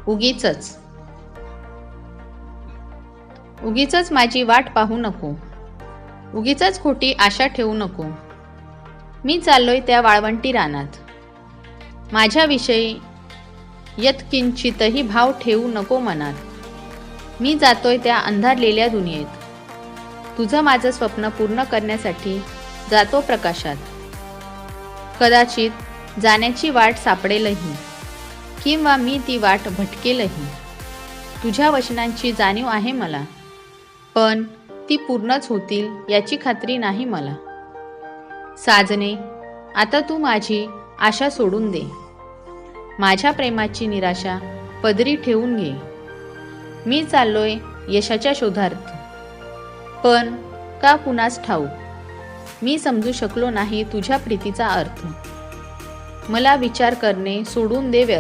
उगीचच माझी वाट पाहू नको, उगीचच खोटी आशा ठेवू नको. मी चाललोय त्या वाळवंटी रानात. माझ्याविषयी यत्किंचितही भाव ठेवू नको मनात. मी जातोय त्या अंधारलेल्या दुनियेत. तुझं माझं स्वप्न पूर्ण करण्यासाठी जातो प्रकाशात. कदाचित जाण्याची वाट सापडेलही, किंवा मी ती वाट भटकेलही. तुझ्या वचनांची जाणीव आहे मला, पण ती पूर्णच होतील याची खात्री नाही मला. साजने, आता तू माझी आशा सोडून दे. माझ्या प्रेमाची निराशा पदरी ठेवून घे. मी चाललोय यशाच्या शोधार्थ, पण का कुणास ठाऊक मी समजू शकलो नाही तुझ्या प्रीतीचा अर्थ. मला विचार करणे सोडून दे व्यर्थ.